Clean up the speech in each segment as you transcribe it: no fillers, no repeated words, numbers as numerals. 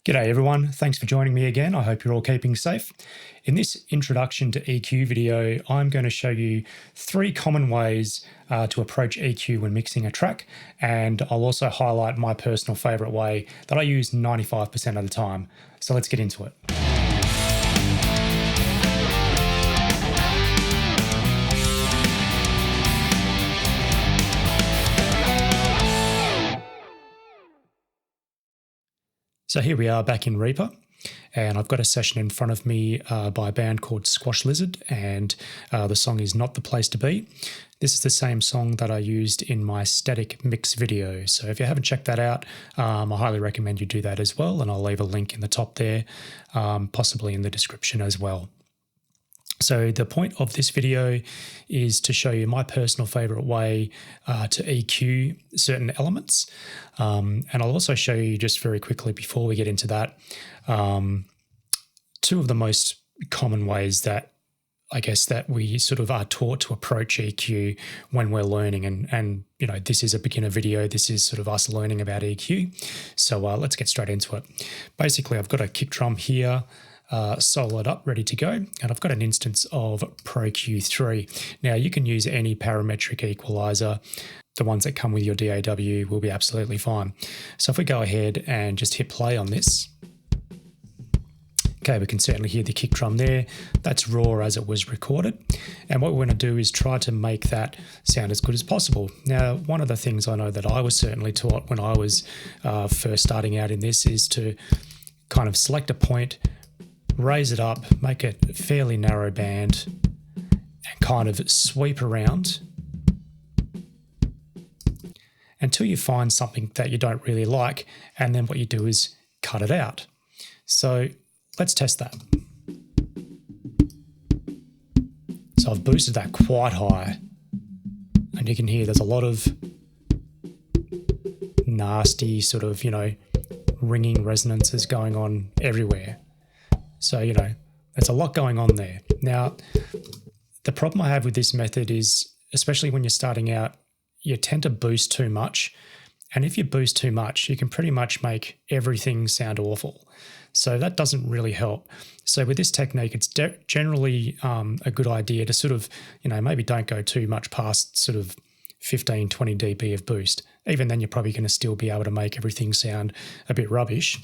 G'day everyone, thanks for joining me again. I hope you're all keeping safe. In this introduction to EQ video, I'm going to show you 3 common ways to approach EQ when mixing a track, and I'll also highlight my personal favourite way that I use 95% of the time. So let's get into it. So here we are back in Reaper, and I've got a session in front of me by a band called Squash Lizard, and the song is Not the Place to Be. This is the same song that I used in my static mix video. So if you haven't checked that out, I highly recommend you do that as well, and I'll leave a link in the top there, possibly in the description as well. So the point of this video is to show you my personal favourite way to EQ certain elements. And I'll also show you just very quickly before we get into that, 2 of the most common ways that I guess that we sort of are taught to approach EQ when we're learning. And you know, this is a beginner video. This is sort of us learning about EQ. So let's get straight into it. Basically, I've got a kick drum here, soloed up, ready to go, and I've got an instance of Pro Q3. Now you can use any parametric equalizer. The ones that come with your DAW will be absolutely fine. So if we go ahead and just hit play on this, okay, we can certainly hear the kick drum there. That's raw as it was recorded. And what we're going to do is try to make that sound as good as possible. Now, one of the things I know that I was certainly taught when I was first starting out in this is to kind of select a point, raise it up, make it a fairly narrow band, and kind of sweep around until you find something that you don't really like, and then what you do is cut it out. So let's test that. So I've boosted that quite high, and you can hear there's a lot of nasty sort of, ringing resonances going on everywhere. So, there's a lot going on there. Now, the problem I have with this method is, especially when you're starting out, you tend to boost too much. And if you boost too much, you can pretty much make everything sound awful. So that doesn't really help. So with this technique, it's generally a good idea to sort of, maybe don't go too much past sort of 15, 20 dB of boost. Even then, you're probably going to still be able to make everything sound a bit rubbish.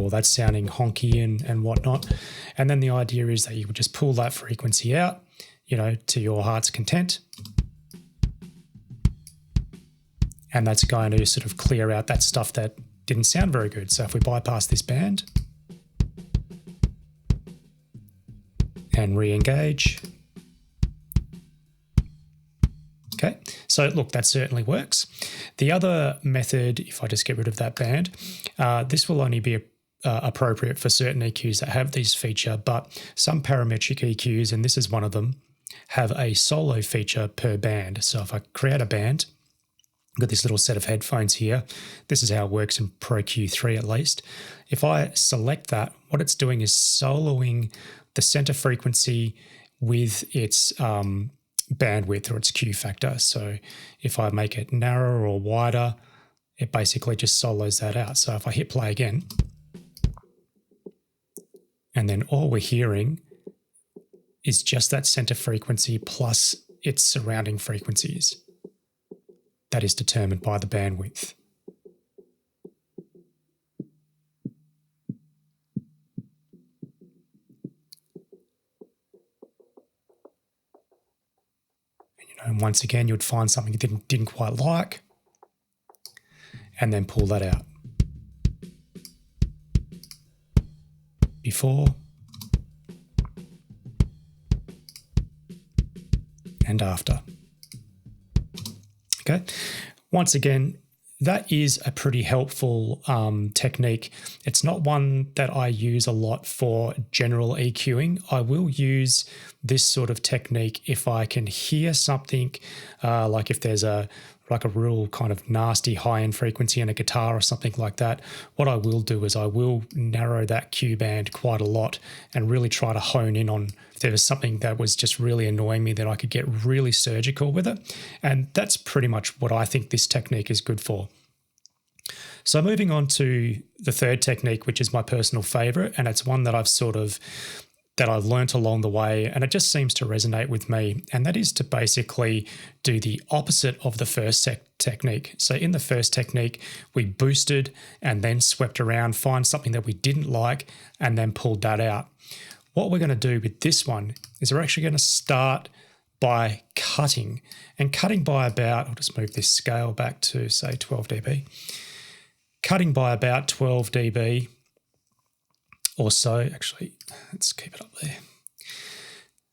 All that's sounding honky and whatnot. And then the idea is that you would just pull that frequency out, to your heart's content. And that's going to sort of clear out that stuff that didn't sound very good. So if we bypass this band and re-engage. Okay, so look, that certainly works. The other method, if I just get rid of that band, this will only be appropriate for certain EQs that have this feature, but some parametric EQs, and this is one of them, have a solo feature per band. So if I create a band, I've got this little set of headphones here. This is how it works in Pro Q3 at least. If I select that, what it's doing is soloing the center frequency with its bandwidth or its Q factor. So if I make it narrower or wider, it basically just solos that out. So if I hit play again, and then all we're hearing is just that center frequency plus its surrounding frequencies. That is determined by the bandwidth. And once again, you'd find something you didn't quite like, and then pull that out. Before and after. Okay. Once again, that is a pretty helpful technique. It's not one that I use a lot for general EQing. I will use this sort of technique if I can hear something, like if there's a real kind of nasty high-end frequency in a guitar or something like that. What I will do is I will narrow that Q band quite a lot and really try to hone in on if there was something that was just really annoying me, that I could get really surgical with it. And that's pretty much what I think this technique is good for. So moving on to the third technique, which is my personal favorite, and it's one that I've learnt along the way, and it just seems to resonate with me, and that is to basically do the opposite of the first technique. So in the first technique, we boosted and then swept around, find something that we didn't like, and then pulled that out. What we're going to do with this one is we're actually going to start by cutting, and cutting by about, I'll just move this scale back to say 12 dB, cutting by about 12 dB or so. Actually, let's keep it up there.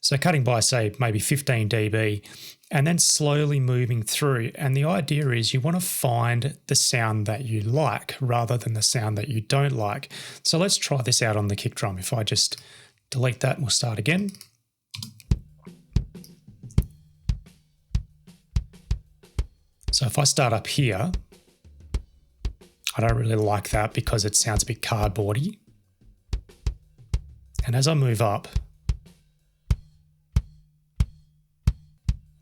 So cutting by, say, maybe 15 dB, and then slowly moving through. And the idea is you want to find the sound that you like rather than the sound that you don't like. So let's try this out on the kick drum. If I just delete that, we'll start again. So if I start up here, I don't really like that because it sounds a bit cardboardy. And as I move up,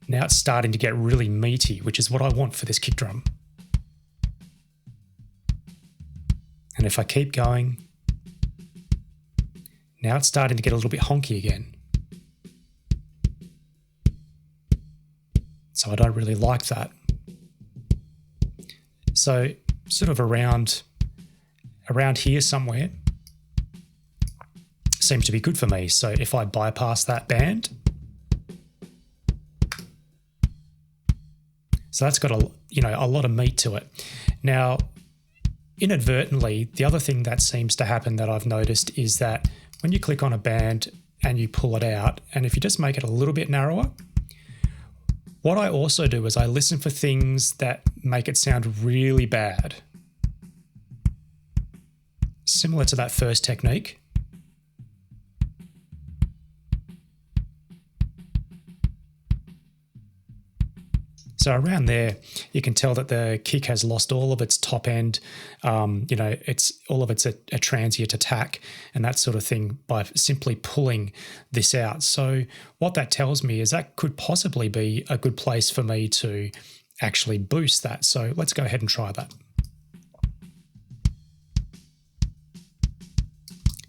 now it's starting to get really meaty, which is what I want for this kick drum. And if I keep going, now it's starting to get a little bit honky again. So I don't really like that. So sort of around here somewhere seems to be good for me. So if I bypass that band, so that's got a lot of meat to it. Now, inadvertently, the other thing that seems to happen that I've noticed is that when you click on a band and you pull it out, and if you just make it a little bit narrower, what I also do is I listen for things that make it sound really bad. Similar to that first technique. So around there, you can tell that the kick has lost all of its top end. It's all of it's a transient attack and that sort of thing by simply pulling this out. So what that tells me is that could possibly be a good place for me to actually boost that. So let's go ahead and try that.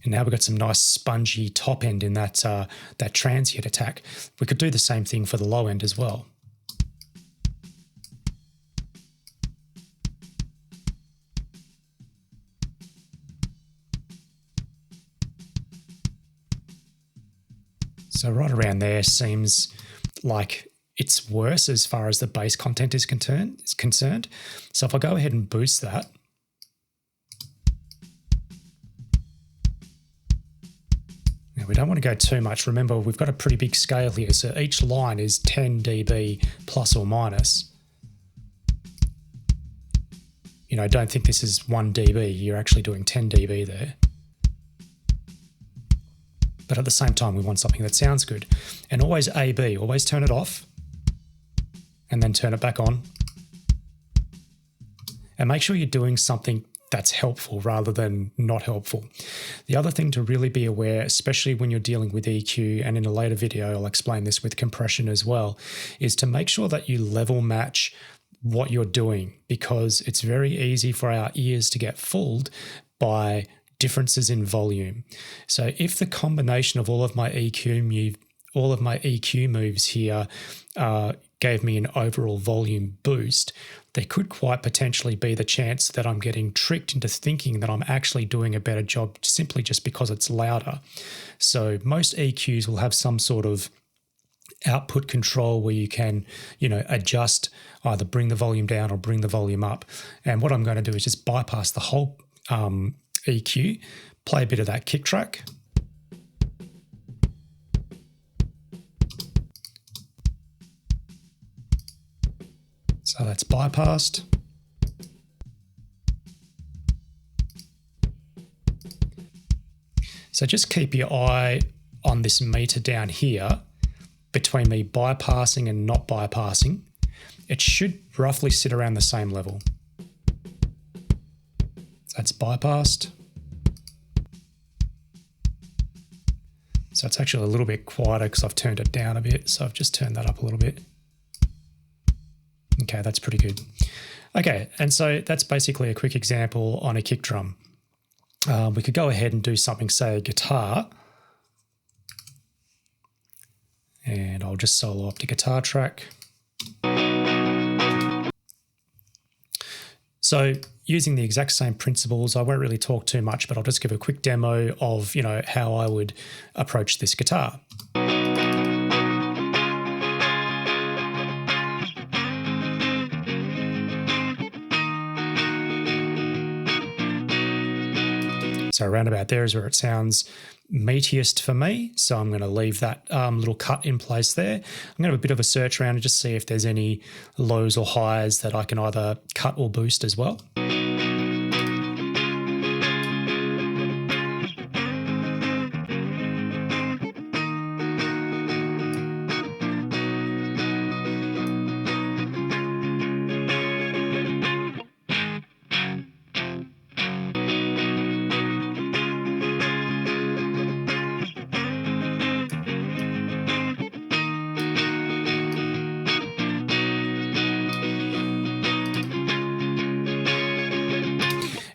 And now we've got some nice spongy top end in that transient attack. We could do the same thing for the low end as well. So right around there seems like it's worse as far as the bass content is concerned. So if I go ahead and boost that, now we don't want to go too much. Remember, we've got a pretty big scale here, so each line is 10 dB plus or minus. Don't think this is 1 dB. You're actually doing 10 dB there. But at the same time, we want something that sounds good. And always A/B, always turn it off and then turn it back on. And make sure you're doing something that's helpful rather than not helpful. The other thing to really be aware, especially when you're dealing with EQ, and in a later video I'll explain this with compression as well, is to make sure that you level match what you're doing, because it's very easy for our ears to get fooled by differences in volume. So if the combination of all of my EQ moves here gave me an overall volume boost, there could quite potentially be the chance that I'm getting tricked into thinking that I'm actually doing a better job simply just because it's louder. So most EQs will have some sort of output control where you can, adjust, either bring the volume down or bring the volume up. And what I'm going to do is just bypass the whole EQ, play a bit of that kick track. So that's bypassed. So just keep your eye on this meter down here between me bypassing and not bypassing, it should roughly sit around the same level. That's bypassed. So it's actually a little bit quieter because I've turned it down a bit. So I've just turned that up a little bit. Okay, that's pretty good. Okay, and so that's basically a quick example on a kick drum. We could go ahead and do something, say a guitar. And I'll just solo up to guitar track. So using the exact same principles, I won't really talk too much, but I'll just give a quick demo of, how I would approach this guitar. So around about there is where it sounds meatiest for me. So I'm going to leave that little cut in place there. I'm going to have a bit of a search around and just see if there's any lows or highs that I can either cut or boost as well.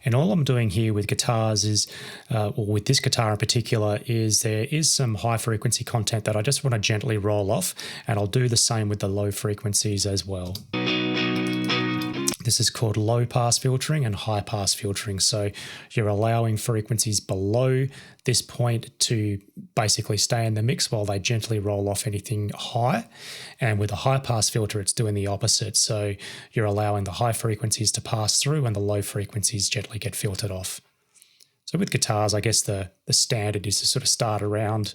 And all I'm doing here with guitars is, or with this guitar in particular, is there is some high frequency content that I just want to gently roll off, and I'll do the same with the low frequencies as well. This is called low pass filtering and high pass filtering. So you're allowing frequencies below this point to basically stay in the mix while they gently roll off anything high. And with a high pass filter, it's doing the opposite. So you're allowing the high frequencies to pass through and the low frequencies gently get filtered off. So with guitars, I guess the standard is to sort of start around,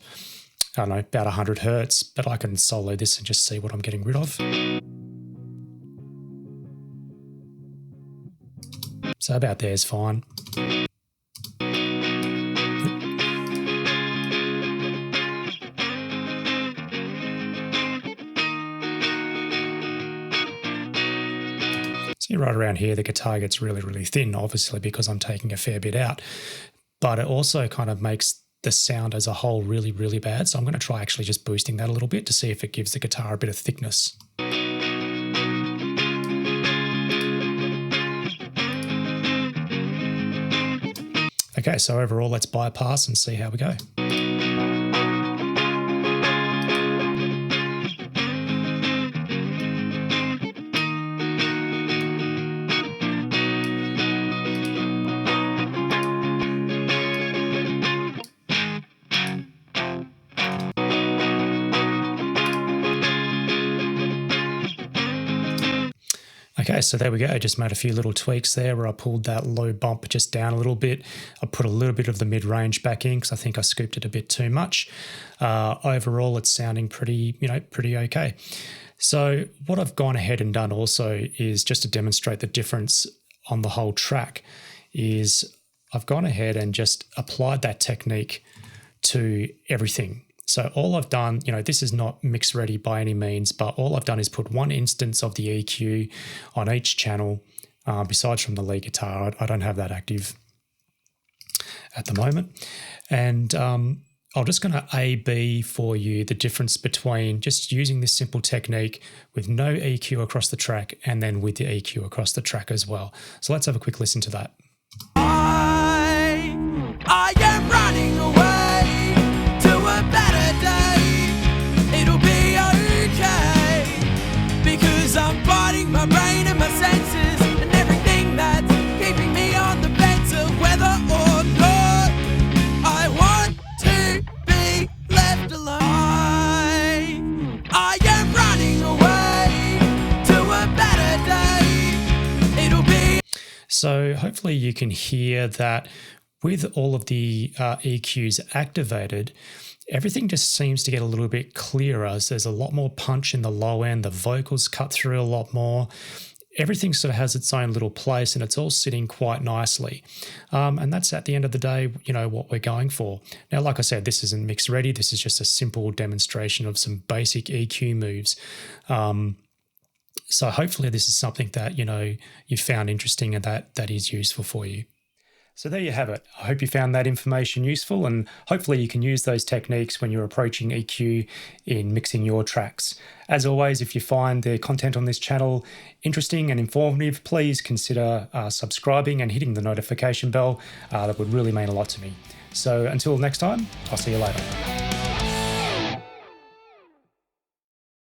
I don't know, about 100 hertz, but I can solo this and just see what I'm getting rid of. So about there is fine. See, right around here, the guitar gets really, really thin, obviously, because I'm taking a fair bit out. But it also kind of makes the sound as a whole really, really bad. So I'm going to try actually just boosting that a little bit to see if it gives the guitar a bit of thickness. Okay, so overall, let's bypass and see how we go. Okay, so there we go. I just made a few little tweaks there where I pulled that low bump just down a little bit. I put a little bit of the mid-range back in because I think I scooped it a bit too much. Overall, it's sounding pretty okay. So what I've gone ahead and done also is just to demonstrate the difference on the whole track is I've gone ahead and just applied that technique to everything. So all I've done, this is not mix ready by any means, but all I've done is put one instance of the EQ on each channel, besides from the lead guitar. I don't have that active at the moment. And I'm just going to A-B for you the difference between just using this simple technique with no EQ across the track and then with the EQ across the track as well. So let's have a quick listen to that. I am running away to a better day. It'll be okay because I'm fighting my brain and my senses and everything that's keeping me on the fence of whether or not I want to be left alone. I am running away to a better day. It'll be. So hopefully you can hear that with all of the EQs activated, everything just seems to get a little bit clearer. So there's a lot more punch in the low end. The vocals cut through a lot more. everything sort of has its own little place and it's all sitting quite nicely. And that's at the end of the day, what we're going for. Now, like I said, this isn't mix ready. This is just a simple demonstration of some basic EQ moves. So hopefully this is something that, you found interesting and that is useful for you. So there you have it. I hope you found that information useful, and hopefully you can use those techniques when you're approaching EQ in mixing your tracks. As always, if you find the content on this channel interesting and informative, please consider subscribing and hitting the notification bell. That would really mean a lot to me. So until next time, I'll see you later.